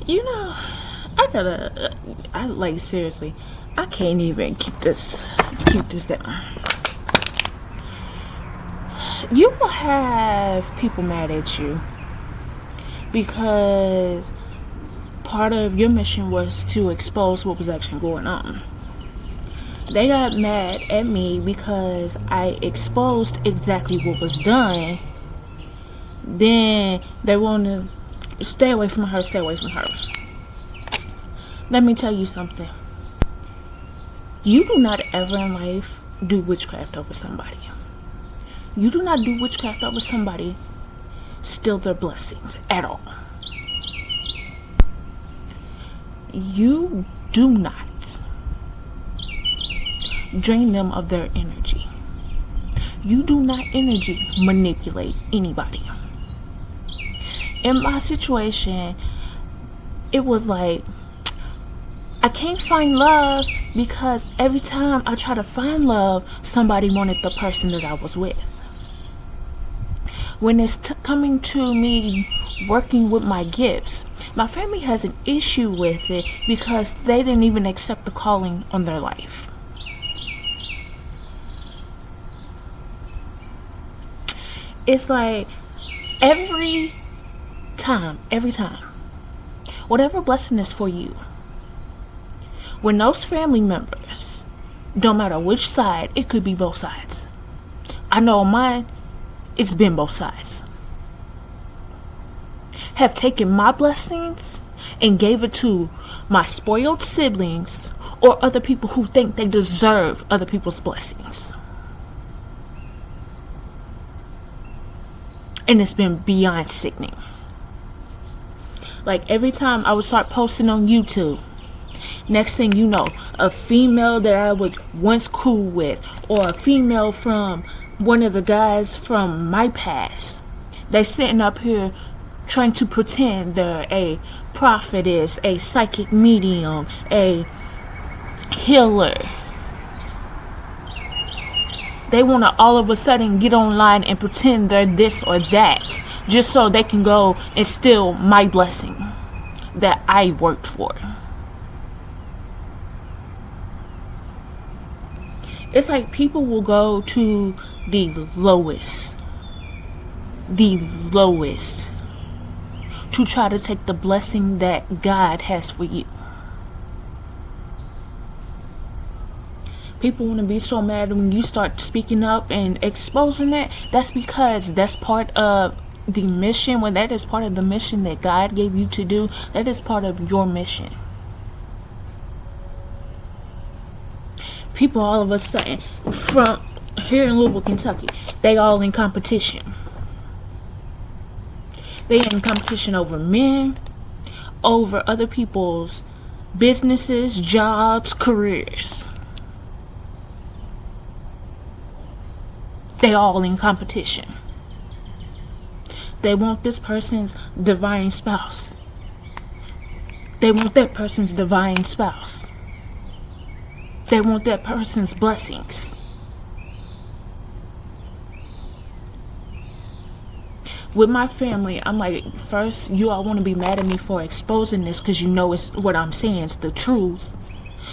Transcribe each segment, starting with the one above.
You know, I like, seriously, I can't even keep this down. You will have people mad at you because part of your mission was to expose what was actually going on. They got mad at me because I exposed exactly what was done. Then they want to stay away from her. Let me tell you something. You do not ever in life do witchcraft over somebody. You do not do witchcraft over somebody, steal their blessings at all. You do not drain them of their energy. You do not energy manipulate anybody. In my situation, it was like, I can't find love because every time I try to find love, somebody wanted the person that I was with. When it's coming to me working with my gifts, my family has an issue with it because they didn't even accept the calling on their life. It's like every time, whatever blessing is for you, when those family members, don't matter which side, it could be both sides. I know mine, it's been both sides, have taken my blessings and gave it to my spoiled siblings or other people who think they deserve other people's blessings. And it's been beyond sickening. Like every time I would start posting on YouTube, next thing you know, a female that I was once cool with, or a female from one of the guys from my past, they sitting up here trying to pretend they're a prophetess, a psychic medium, a healer. They want to all of a sudden get online and pretend they're this or that, just so they can go and steal my blessing that I worked for. It's like people will go to the lowest to try to take the blessing that God has for you. People want to be so mad when you start speaking up and exposing it. That's because that's part of the mission. When that is part of the mission that God gave you to do, that is part of your mission. People all of a sudden from here in Louisville, Kentucky, they all in competition. They in competition over men, over other people's businesses, jobs, careers. They all in competition. They want this person's divine spouse. They want that person's divine spouse. They want that person's blessings. With my family, I'm like, first, you all want to be mad at me for exposing this because you know it's what I'm saying is the truth.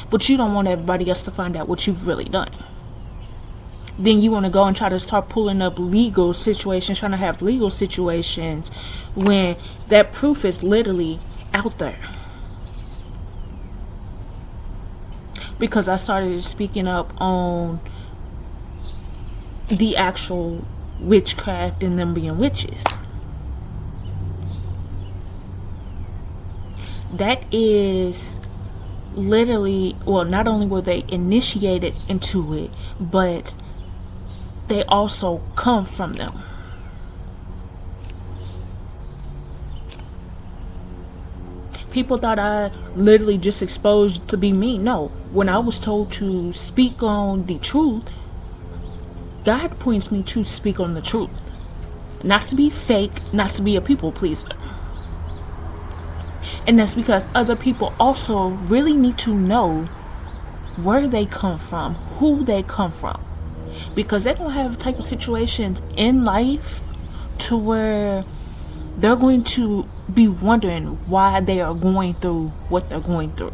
But you don't want everybody else to find out what you've really done. Then you want to go and try to start pulling up legal situations, trying to have legal situations when that proof is literally out there. Because I started speaking up on the actual witchcraft and them being witches. That is literally, well, not only were they initiated into it, but they also come from them. People thought I literally just exposed to be me. No, when I was told to speak on the truth, God points me to speak on the truth. Not to be fake, not to be a people pleaser. And that's because other people also really need to know where they come from, who they come from. Because they're going to have type of situations in life to where they're going to be wondering why they are going through what they're going through.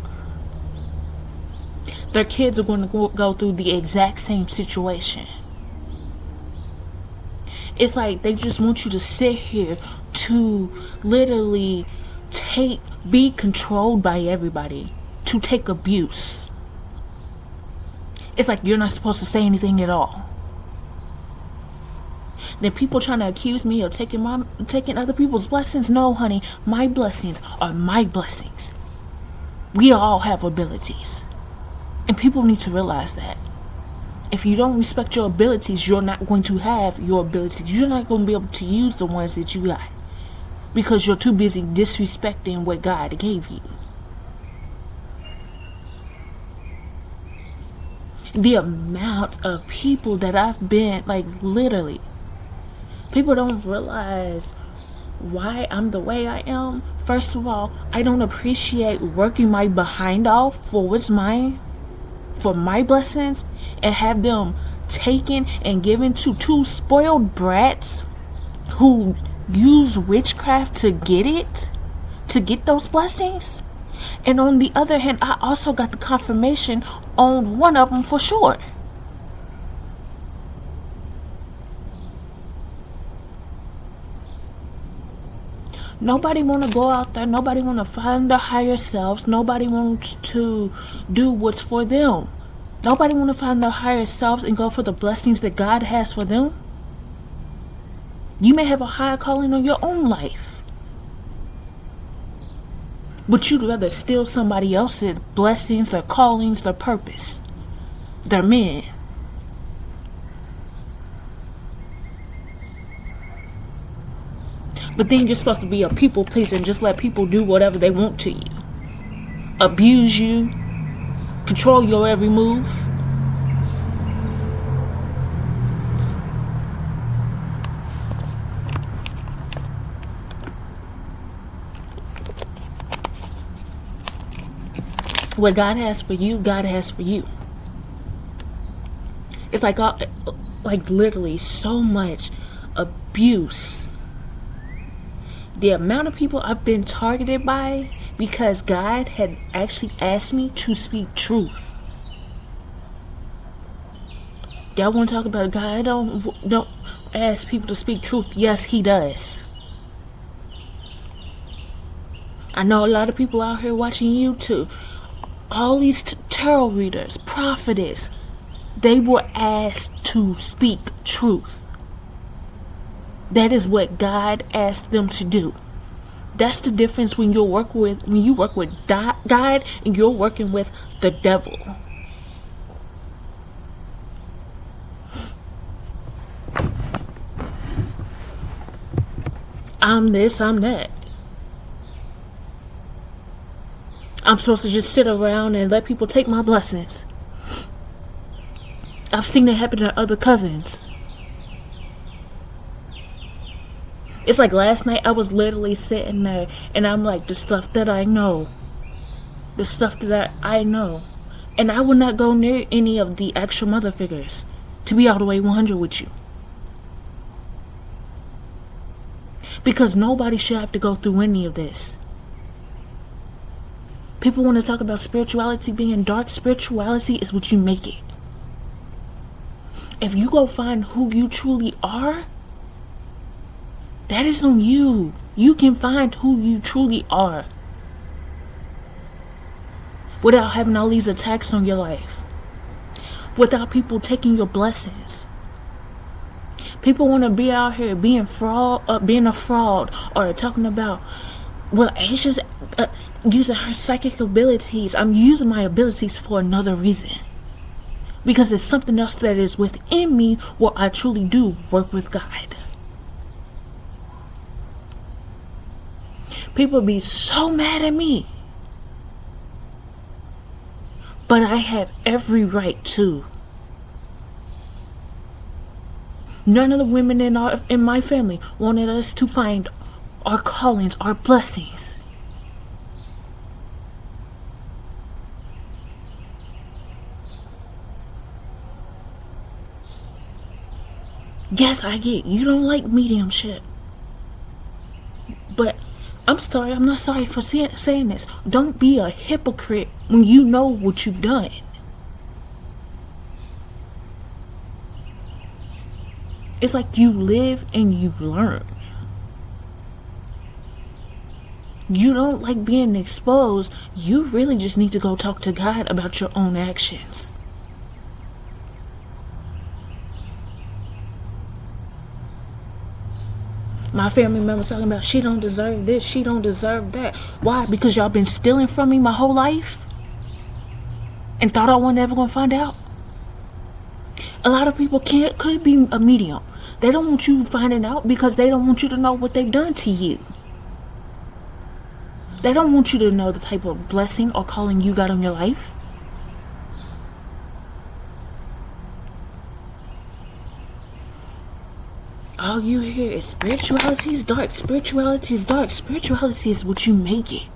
Their kids are going to go through the exact same situation. It's like they just want you to sit here to literally be controlled by everybody, to take abuse. It's like you're not supposed to say anything at all. Then people trying to accuse me of taking other people's blessings. No, honey, my blessings are my blessings. We all have abilities. And people need to realize that. If you don't respect your abilities, you're not going to have your abilities. You're not going to be able to use the ones that you got. Because you're too busy disrespecting what God gave you. The amount of people that I've been, like, literally, people don't realize why I'm the way I am. First of all, I don't appreciate working my behind off for what's mine, for my blessings, and have them taken and given to two spoiled brats who use witchcraft to get those blessings. And on the other hand, I also got the confirmation on one of them for sure. Nobody want to go out there. Nobody want to find their higher selves. Nobody wants to do what's for them. Nobody want to find their higher selves and go for the blessings that God has for them. You may have a higher calling on your own life, but you'd rather steal somebody else's blessings, their callings, their purpose, their men. But then you're supposed to be a people pleaser and just let people do whatever they want to you. Abuse you. Control your every move. What God has for you, God has for you. It's like literally so much abuse. The amount of people I've been targeted by because God had actually asked me to speak truth. Y'all want to talk about God don't ask people to speak truth? Yes, He does. I know a lot of people out here watching YouTube. All these tarot readers, prophetess, they were asked to speak truth. That is what God asked them to do. That's the difference when you work with God and you're working with the devil. I'm this, I'm that. I'm supposed to just sit around and let people take my blessings. I've seen it happen to other cousins. It's like last night I was literally sitting there and I'm like, the stuff that I know. The stuff that I know. And I would not go near any of the actual mother figures, to be all the way 100 with you. Because nobody should have to go through any of this. People want to talk about spirituality being dark. Spirituality is what you make it. If you go find who you truly are, that is on you. You can find who you truly are without having all these attacks on your life, without people taking your blessings. People want to be out here being a fraud, or talking about, well, Asia's using her psychic abilities. I'm using my abilities for another reason, because it's something else that is within me where I truly do work with God. People be so mad at me, but I have every right to. None of the women in my family wanted us to find our callings, our blessings. Yes, I get you don't like mediumship, but I'm sorry, I'm not sorry for saying this. Don't be a hypocrite when you know what you've done. It's like you live and you learn. You don't like being exposed. You really just need to go talk to God about your own actions. My family members talking about she don't deserve this, she don't deserve that. Why? Because y'all been stealing from me my whole life and thought I wasn't ever gonna find out. A lot of people could be a medium. They don't want you finding out because they don't want you to know what they've done to you. They don't want you to know the type of blessing or calling you got on your life. All you hear is spirituality is dark, spirituality is dark, spirituality is what you make it.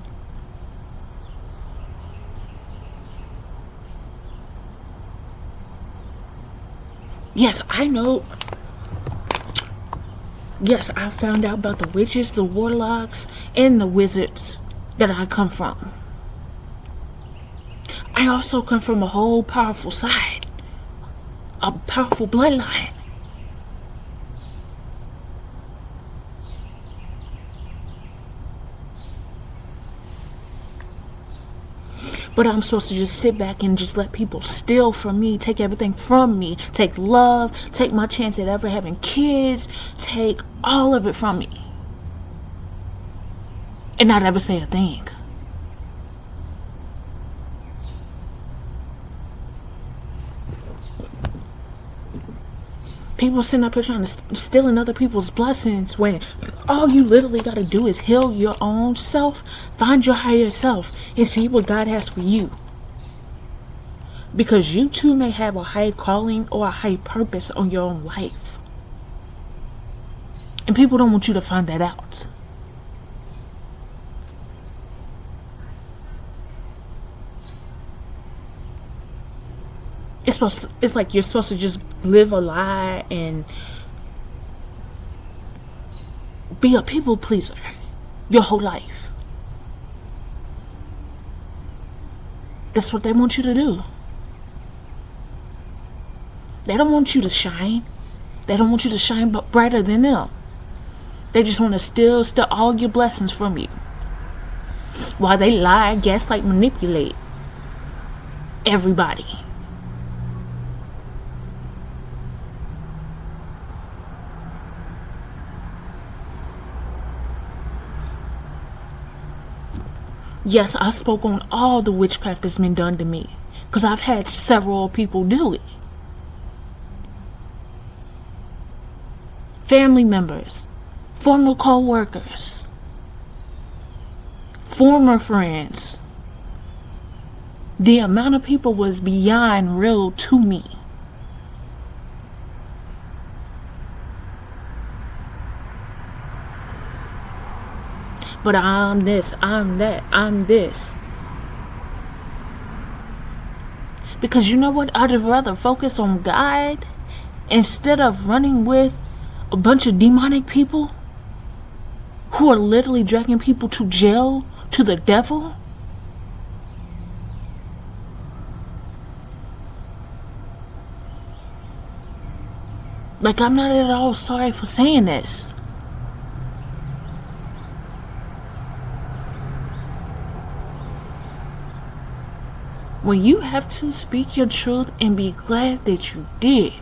Yes, I know. Yes, I found out about the witches, the warlocks, and the wizards that I come from. I also come from a whole powerful side, a powerful bloodline. But I'm supposed to just sit back and just let people steal from me, take everything from me, take love, take my chance at ever having kids, take all of it from me, and not ever say a thing. People sitting up here trying to steal other people's blessings when all you literally got to do is heal your own self, find your higher self, and see what God has for you. Because you too may have a high calling or a high purpose on your own life. And people don't want you to find that out. It's like you're supposed to just live a lie and be a people pleaser your whole life. That's what they want you to do. They don't want you to shine. They don't want you to shine brighter than them. They just want to steal all your blessings from you. While they lie, gaslight, manipulate everybody. Yes, I spoke on all the witchcraft that's been done to me, because I've had several people do it. Family members, former co-workers, former friends. The amount of people was beyond real to me. But I'm this, I'm that, I'm this. Because you know what? I'd rather focus on God instead of running with a bunch of demonic people who are literally dragging people to jail, to the devil. Like, I'm not at all sorry for saying this. When you have to speak your truth and be glad that you did.